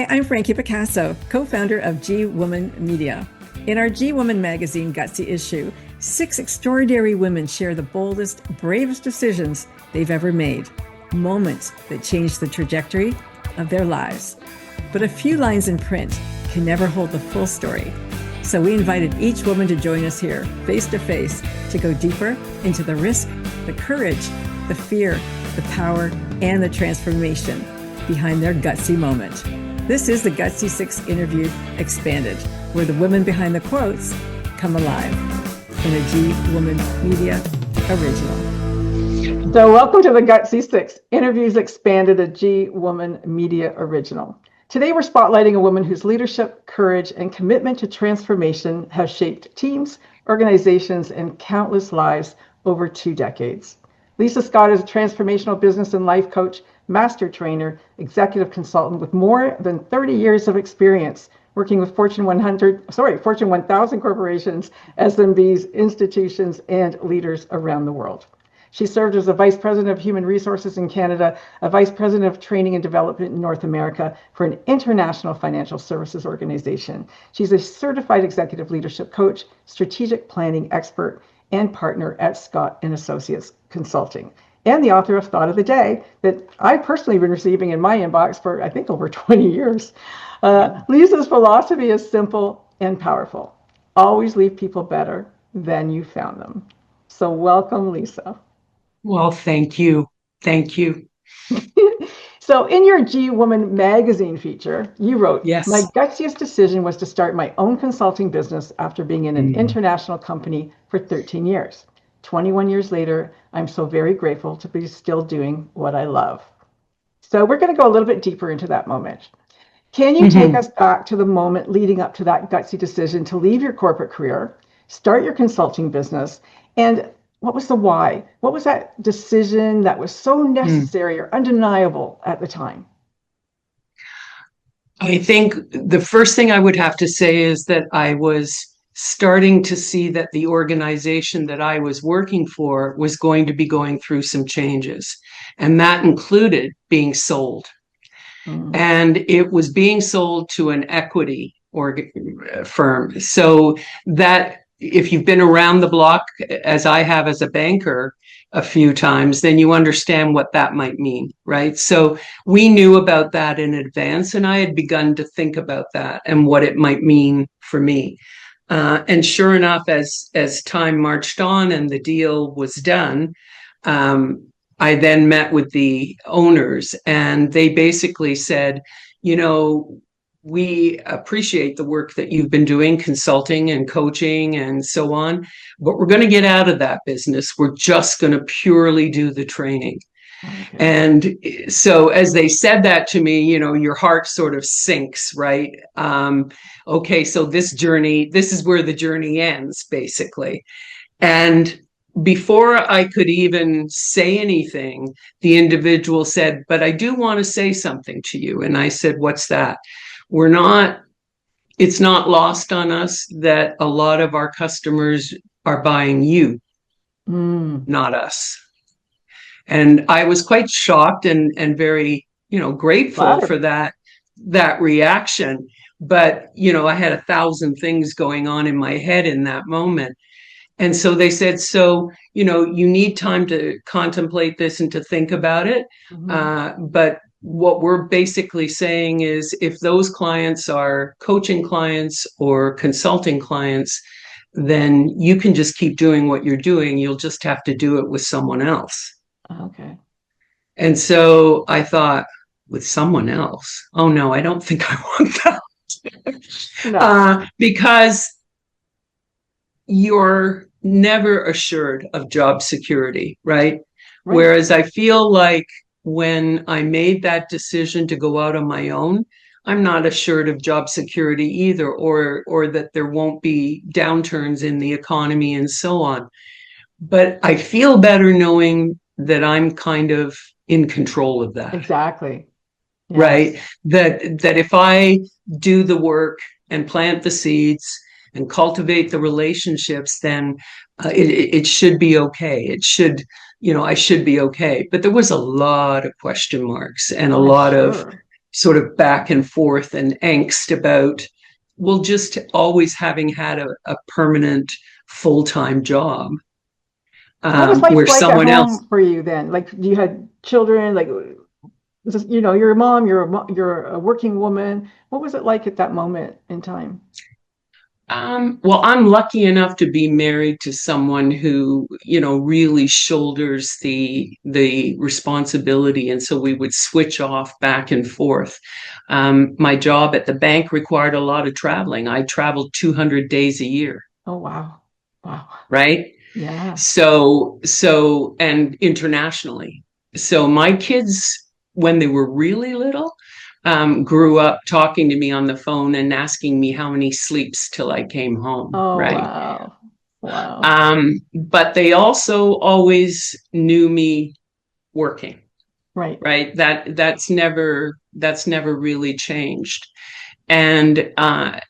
Hi, I'm Frankie Picasso, co-founder of G Woman Media. In our G Woman magazine, Gutsy Issue, 6 extraordinary women share the boldest, bravest decisions they've ever made, moments that changed the trajectory of their lives. But a few lines in print can never hold the full story. So we invited each woman to join us here, face to face, to go deeper into the risk, the courage, the fear, the power, and the transformation behind their gutsy moment. This is the Gutsy Six Interview Expanded, where the women behind the quotes come alive in a G Woman Media original. So welcome to the Gutsy Six Interviews Expanded, a G Woman Media original. Today we're spotlighting a woman whose leadership, courage, and commitment to transformation have shaped teams, organizations, and countless lives over 2 decades. Lisa Scott is a transformational business and life coach, master trainer, executive consultant with more than 30 years of experience working with Fortune 1000 corporations, SMBs, institutions, and leaders around the world. She served as a vice president of human resources in Canada, a vice president of training and development in North America for an international financial services organization. She's a certified executive leadership coach, strategic planning expert, and partner at Scott and Associates Consulting, and the author of Thought of the Day that I've personally been receiving in my inbox for, I think, over 20 years. Lisa's philosophy is simple and powerful. Always leave people better than you found them. So welcome, Lisa. Well, thank you. Thank you. So in your G Woman magazine feature, you wrote, Yes. My gutsiest decision was to start my own consulting business after being in an international company for 13 years. 21 years later, I'm so very grateful to be still doing what I love. So we're going to go a little bit deeper into that moment. Can you take us back to the moment leading up to that gutsy decision to leave your corporate career, start your consulting business, and what was the why? What was that decision that was so necessary or undeniable at the time? I think the first thing I would have to say is that I was starting to see that the organization that I was working for was going to be going through some changes. And that included being sold. And it was being sold to an equity firm. So that if you've been around the block, as I have as a banker a few times, then you understand what that might mean, right? So we knew about that in advance, and I had begun to think about that and what it might mean for me. And sure enough, as time marched on and the deal was done, I then met with the owners, and they basically said, you know, we appreciate the work that you've been doing, consulting and coaching and so on, but we're going to get out of that business. We're just going to purely do the training. Okay. And so as they said that to me, you know, your heart sort of sinks, right? Okay, so this is where the journey ends, basically. And before I could even say anything, the individual said, but I do want to say something to you. And I said, what's that? It's not lost on us that a lot of our customers are buying you, not us. And I was quite shocked and very, grateful for that reaction. But, I had 1,000 things going on in my head in that moment. And so they said, so, you need time to contemplate this and to think about it. But what we're basically saying is if those clients are coaching clients or consulting clients, then you can just keep doing what you're doing. You'll just have to do it with someone else. Okay. And so I thought, with someone else? Oh, no, I don't think I want that. No. Because you're never assured of job security, right? Whereas I feel like when I made that decision to go out on my own, I'm not assured of job security either, or that there won't be downturns in the economy and so on. But I feel better knowing that I'm kind of in control of that. Exactly. Yes. Right? That if I do the work and plant the seeds and cultivate the relationships, then it should be okay. It should, I should be okay. But there was a lot of question marks and a lot of sort of back and forth and angst about, well, just always having had a permanent full-time job, What was life where like at someone else. home for you then? Like, you had children, like, you're a mom, you're a working woman. What was it like at that moment in time? Well, I'm lucky enough to be married to someone who, really shoulders the responsibility, and so we would switch off back and forth. My job at the bank required a lot of traveling. I traveled 200 days a year, Oh, wow. Wow. right? Yeah. And internationally. So my kids, when they were really little, grew up talking to me on the phone and asking me how many sleeps till I came home, Oh, right? wow. Wow. But they also always knew me working, Right. right? That's never really changed. And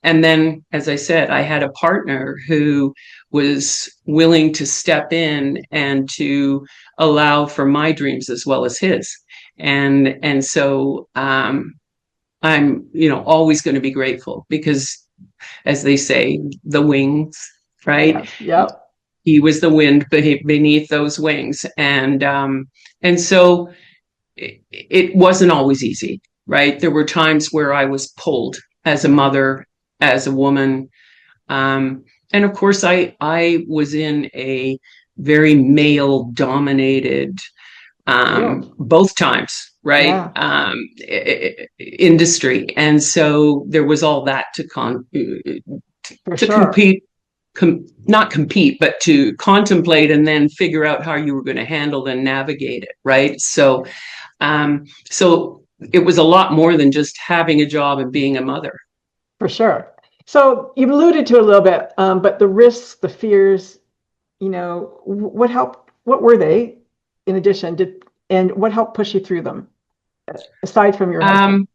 then, as I said, I had a partner who was willing to step in and to allow for my dreams as well as his. And so I'm, always going to be grateful because, as they say, the wings, right? Yes. Yep. He was the wind beneath those wings, and so it wasn't always easy, right? There were times where I was pulled as a mother, as a woman, and of course, I was in a very male dominated, Field. both times, right? Yeah, Industry. And so there was all that for to sure. compete, not compete, but to contemplate and then figure out how you were going to handle and navigate it, right? So it was a lot more than just having a job and being a mother. For sure. So you've alluded to a little bit, but the risks, the fears, what helped? What were they? In addition, and what helped push you through them, aside from your husband?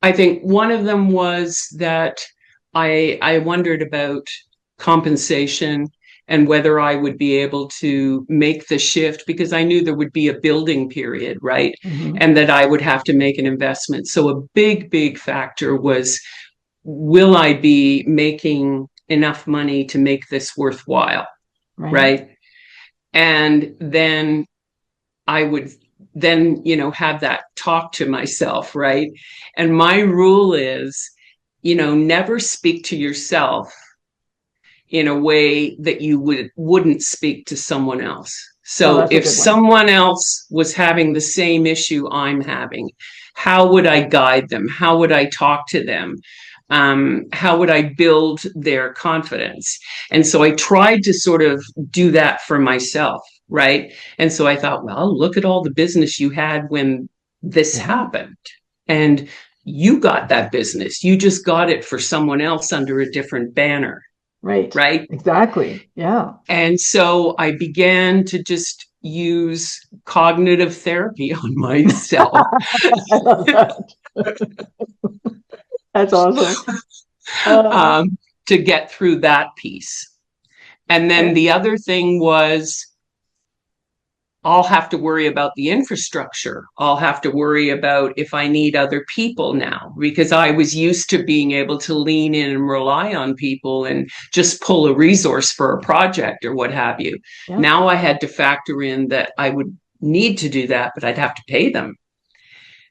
I think one of them was that I wondered about compensation and whether I would be able to make the shift, because I knew there would be a building period, right? Hmm. And that I would have to make an investment. So a big factor was, will I be making enough money to make this worthwhile, Right. right? And then I would then, have that talk to myself, right? And my rule is, never speak to yourself in a way that you wouldn't speak to someone else. Oh, So that's a if good one. someone else was having the same issue I'm having, how would I guide them? How would I talk to them? How would I build their confidence? And so I tried to sort of do that for myself, right? And so I thought, well, look at all the business you had when this Yeah. happened. And you got that business. You just got it for someone else under a different banner, Right. right? Exactly. Yeah. And so I began to just use cognitive therapy on myself. I love that. That's awesome. Uh, um, to get through that piece. And then okay. the other thing was, I'll have to worry about the infrastructure. I'll have to worry about if I need other people now, because I was used to being able to lean in and rely on people and just pull a resource for a project or what have you. Yeah. Now I had to factor in that I would need to do that, but I'd have to pay them.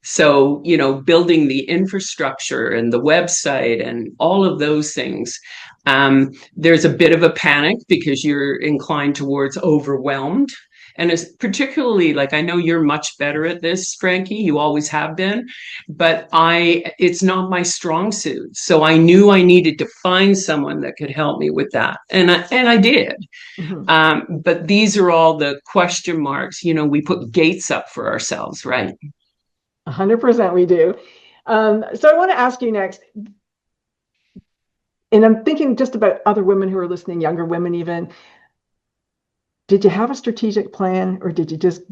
So, building the infrastructure and the website and all of those things, there's a bit of a panic because you're inclined towards overwhelmed. And it's particularly, like, I know you're much better at this, Frankie, you always have been, but it's not my strong suit. So I knew I needed to find someone that could help me with that. And I did. Hmm. But these are all the question marks. We put gates up for ourselves, right? 100% we do. So I want to ask you next, and I'm thinking just about other women who are listening, younger women even. Did you have a strategic plan, or did you just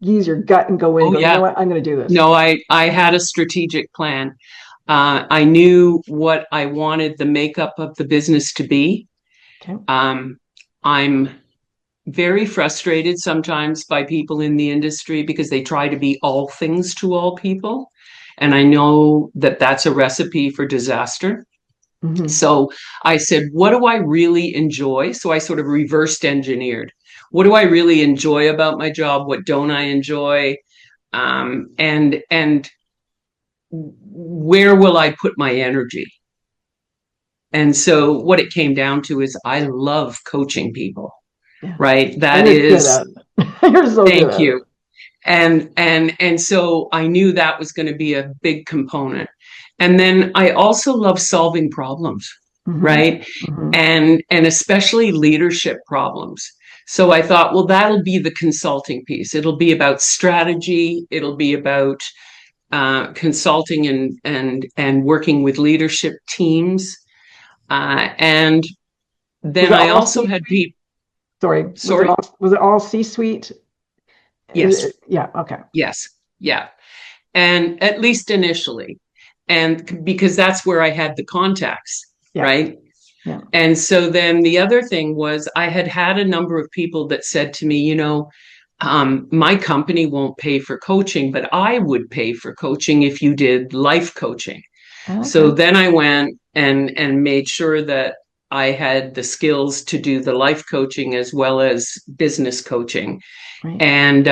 use your gut and go in and Oh, go, you know yeah. what, I'm going to do this? No, I had a strategic plan. I knew what I wanted the makeup of the business to be. Okay. I'm very frustrated sometimes by people in the industry because they try to be all things to all people. And I know that that's a recipe for disaster. Mm-hmm. So I said, what do I really enjoy? So I sort of reversed engineered. What do I really enjoy about my job? What don't I enjoy? And where will I put my energy? And so what it came down to is I love coaching people, Yeah. right? And That you're good is, at it. You're so good thank at it. you. And so I knew that was going to be a big component. And then I also love solving problems, Mm-hmm. right? Mm-hmm. And especially leadership problems. So I thought, well, that'll be the consulting piece. It'll be about strategy. It'll be about consulting and working with leadership teams. And Was then it I all also had C-suite? people. Sorry, Sorry. was it all C-suite? Yes. Yeah, okay. Yes. Yeah. And at least initially, and because that's where I had the contacts, Yeah, right? yeah. And so then the other thing was I had had a number of people that said to me, my company won't pay for coaching, but I would pay for coaching if you did life coaching. So Okay. then I went and made sure that I had the skills to do the life coaching as well as business coaching. Right. And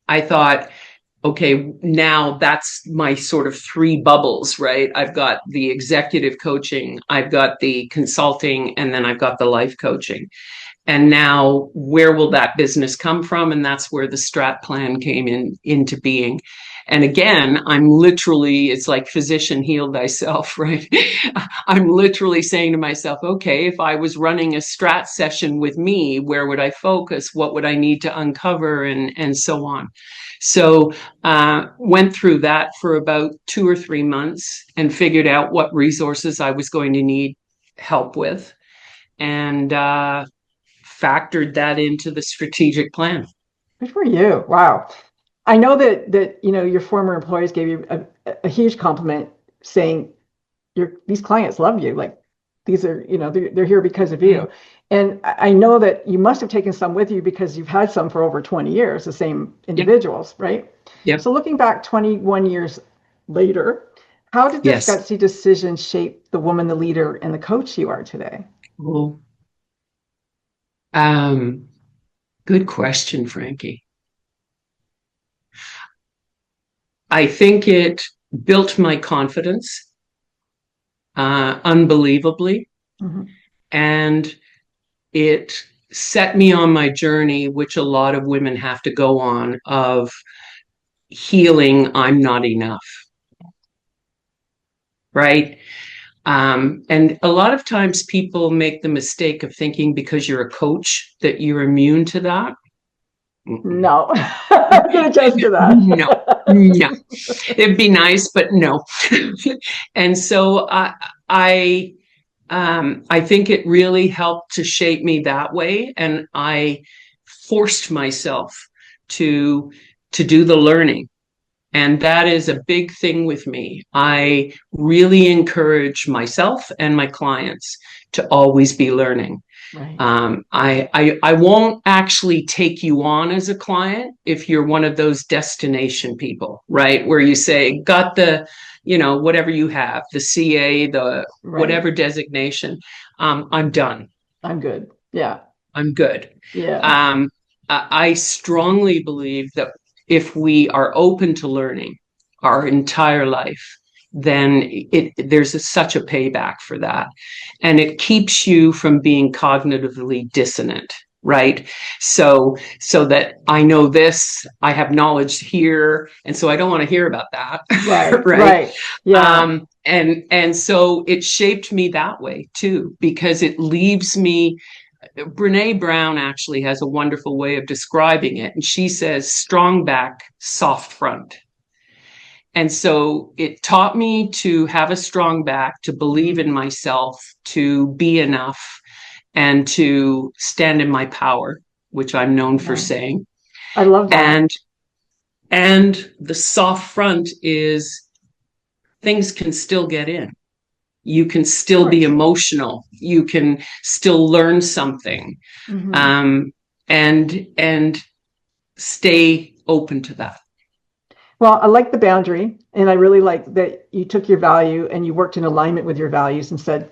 I thought, okay, now that's my sort of three bubbles, right? I've got the executive coaching, I've got the consulting, and then I've got the life coaching. And now where will that business come from? And that's where the strat plan came into being. And again, I'm literally, it's like physician heal thyself, right? I'm literally saying to myself, okay, if I was running a strat session with me, where would I focus? What would I need to uncover? And so on. So went through that for about 2 or 3 months and figured out what resources I was going to need help with. And factored that into the strategic plan. Good for you. Wow. I know that your former employers gave you a huge compliment saying these clients love you. Like these are, they're here because of you. And I know that you must have taken some with you because you've had some for over 20 years, the same individuals, right? Yep. So looking back 21 years later, how did this Yes. gutsy decision shape the woman, the leader, and the coach you are today? Well, good question, Frankie. I think it built my confidence unbelievably, Mm-hmm. and it set me on my journey, which a lot of women have to go on, of healing I'm not enough, right? And a lot of times people make the mistake of thinking because you're a coach that you're immune to that. No, I can attest to No, no. that. It'd be nice, but no. And so I think it really helped to shape me that way, and I forced myself to do the learning. And that is a big thing with me. I really encourage myself and my clients to always be learning. Right. I won't actually take you on as a client if you're one of those destination people, right? Where you say, got the, whatever you have, the CA, the Right. whatever designation, I'm done. I'm good. Yeah. I'm good. Yeah. I strongly believe that if we are open to learning our entire life, then there's such a payback for that. And it keeps you from being cognitively dissonant, right? So that I know this, I have knowledge here, and so I don't want to hear about that. Right. Right. Right. Yeah. And so it shaped me that way too, because it leaves me. Brene Brown actually has a wonderful way of describing it. And she says, strong back, soft front. And so it taught me to have a strong back, to believe in myself, to be enough, and to stand in my power, which I'm known for saying. I love that. And the soft front is things can still get in. You can still be emotional. You can still learn something, Mm-hmm. and stay open to that. Well, I like the boundary, and I really like that you took your value and you worked in alignment with your values and said,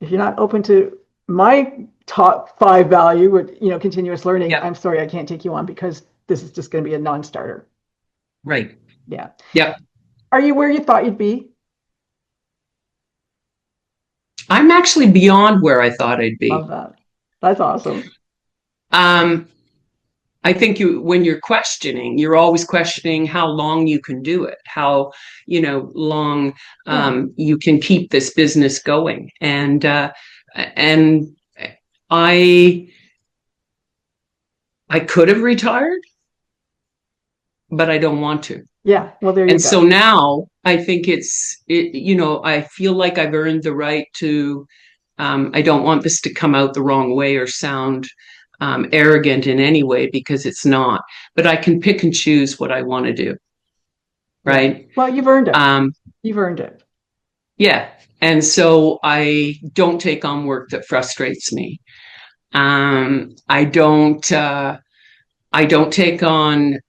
if you're not open to my top 5 value with, continuous learning, Yep. I'm sorry, I can't take you on because this is just going to be a non-starter. Right. Yeah. Yep. Are you where you thought you'd be? I'm actually beyond where I thought I'd be. Love that. That's awesome. Um, I think when you're questioning, you're always questioning how long you can do it, how, long you can keep this business going. And I could have retired, but I don't want to. Yeah. Well, there you And go. so now I think I feel like I've earned the right to, I don't want this to come out the wrong way or sound arrogant in any way, because it's not, but I can pick and choose what I want to do. Right. Yeah. Well, you've earned it. You've earned it. Yeah. And so I don't take on work that frustrates me. I don't take on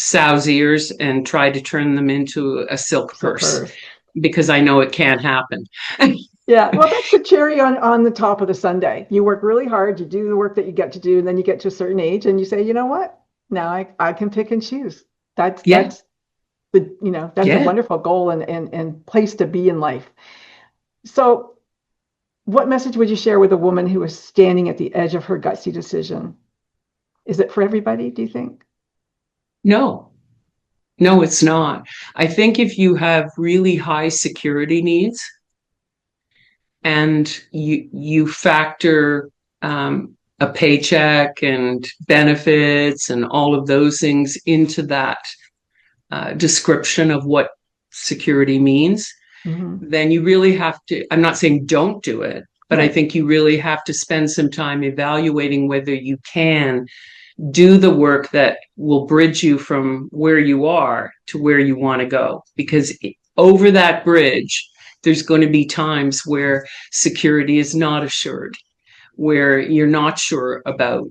sow's ears and try to turn them into a silk purse, because I know it can't happen. Yeah, well, that's the cherry on the top of the sundae. You work really hard, you do the work that you get to do, and then you get to a certain age and you say, you know what? Now I can pick and choose. That's that's a wonderful goal and place to be in life. So what message would you share with a woman who is standing at the edge of her gutsy decision? Is it for everybody, do you think? No, it's not. I think if you have really high security needs, and you factor a paycheck and benefits and all of those things into that description of what security means, then you really have to, I'm not saying don't do it, but I think you really have to spend some time evaluating whether you can do the work that will bridge you from where you are to where you want to go. Because over that bridge, there's going to be times where security is not assured, where you're not sure about,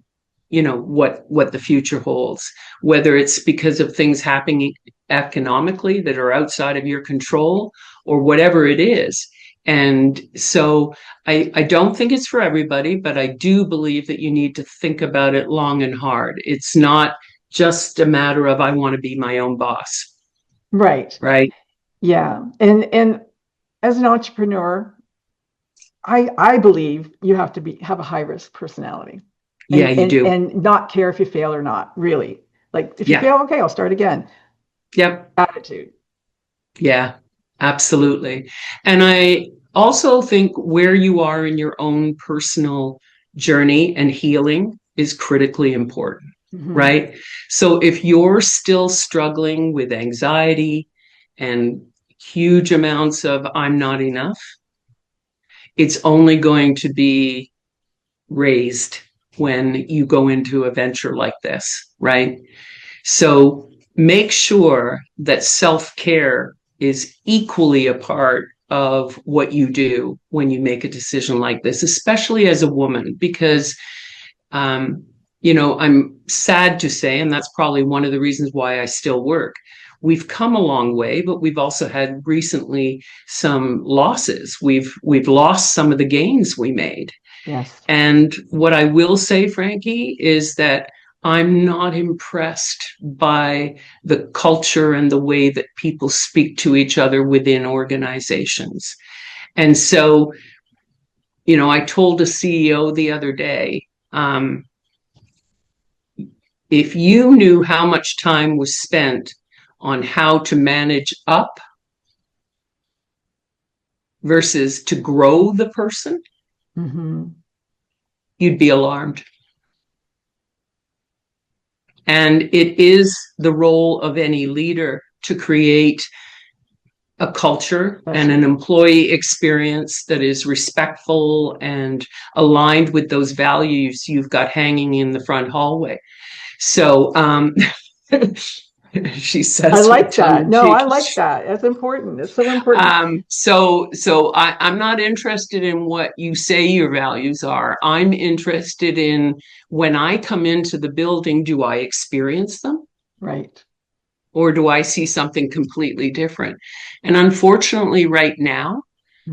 what the future holds, whether it's because of things happening economically that are outside of your control or whatever it is. And so I don't think it's for everybody, but I do believe that you need to think about it long and hard. It's not just a matter of, I want to be my own boss. Right. Right. Yeah. And as an entrepreneur, I believe you have to have a high risk personality. Yeah, you do. And not care if you fail or not, really. Like if you fail, okay, I'll start again. Yep. Attitude. Yeah, absolutely. And I also think where you are in your own personal journey and healing is critically important, right? So if you're still struggling with anxiety and huge amounts of I'm not enough, it's only going to be raised when you go into a venture like this, right? So make sure that self-care is equally a part of what you do when you make a decision like this, especially as a woman, because, I'm sad to say, and that's probably one of the reasons why I still work. We've come a long way, but we've also had recently some losses. We've lost some of the gains we made. Yes. And what I will say, Frankie, is that I'm not impressed by the culture and the way that people speak to each other within organizations. And so, I told a CEO the other day, if you knew how much time was spent on how to manage up versus to grow the person, you'd be alarmed. And it is the role of any leader to create a culture and an employee experience that is respectful and aligned with those values you've got hanging in the front hallway. So she says, I like that. No, I like that. That's important. It's so important. So I'm not interested in what you say your values are. I'm interested in, when I come into the building, do I experience them? Right. or do I see something completely different? And unfortunately, right now,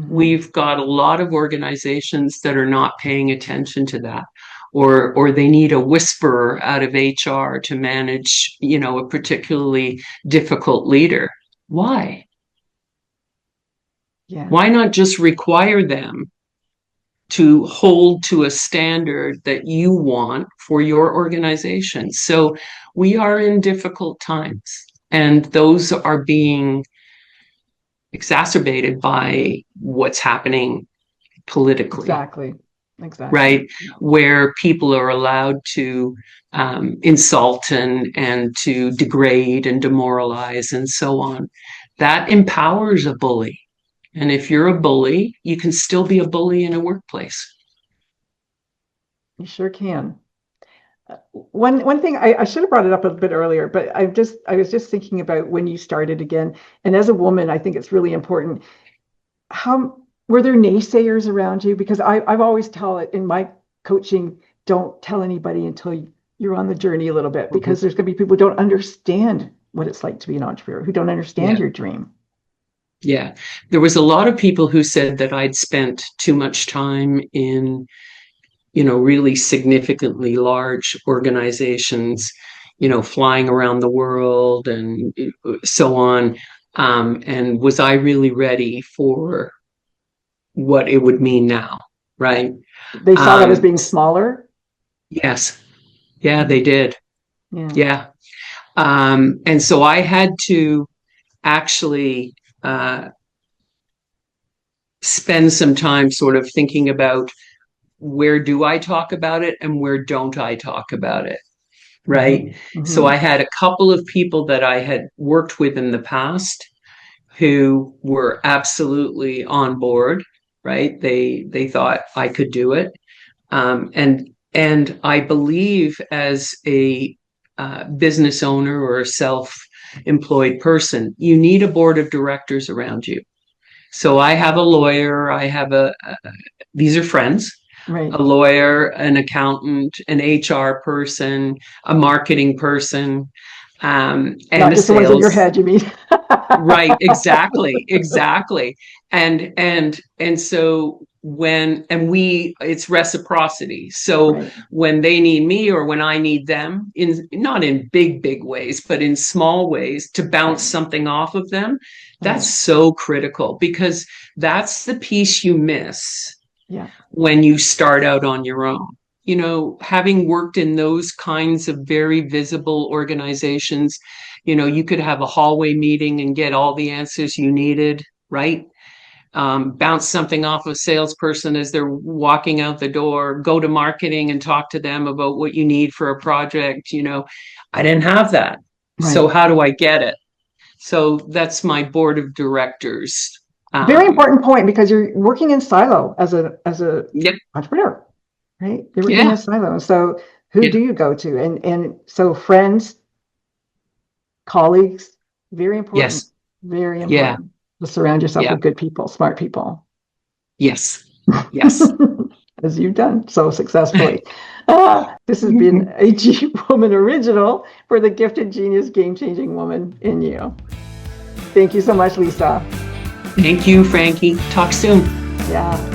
we've got a lot of organizations that are not paying attention to that, or they need a whisperer out of HR to manage, a particularly difficult leader. Why? Yeah. Why not just require them to hold to a standard that you want for your organization? So we are in difficult times, and those are being exacerbated by what's happening politically. Exactly. Right? Where people are allowed to insult and to degrade and demoralize and so on. That empowers a bully. And if you're a bully, you can still be a bully in a workplace. You sure can. One thing I should have brought it up a bit earlier, but I was just thinking about when you started again. And as a woman, I think it's really important. How were there naysayers around you? Because I've always tell it in my coaching, don't tell anybody until you're on the journey a little bit, because there's going to be people who don't understand what it's like to be an entrepreneur, who don't understand your dream. Yeah, there was a lot of people who said that I'd spent too much time in, really significantly large organizations, flying around the world and so on. And was I really ready for what it would mean now, right? They saw that as being smaller? Yes. Yeah, they did. Yeah. And so I had to actually spend some time sort of thinking about, where do I talk about it and where don't I talk about it, right? So I had a couple of people that I had worked with in the past who were absolutely on board, right? They thought I could do it. And I believe as a business owner or a self-employed person, you need a board of directors around you. So I have a lawyer, these are friends, right. A lawyer, an accountant, an HR person, a marketing person, and not just the ones in your head, you mean? Right, exactly. And so it's reciprocity. So when they need me or when I need them, not in big ways, but in small ways, to bounce something off of them, that's so critical, because that's the piece you miss when you start out on your own. Having worked in those kinds of very visible organizations, you could have a hallway meeting and get all the answers you needed, right? Bounce something off a salesperson as they're walking out the door, go to marketing and talk to them about what you need for a project. I didn't have that. So how do I get it? So that's my board of directors. Very important point, because you're working in silo as a entrepreneur, right? You're working in a silo. So who do you go to? And so friends, colleagues, very important. Very important to surround yourself with good people, smart people. Yes. As you've done so successfully. This has been a G Woman Original for the Gifted Genius Game-Changing Woman in You. Thank you so much, Lisa. Thank you, Frankie. Talk soon. Yeah.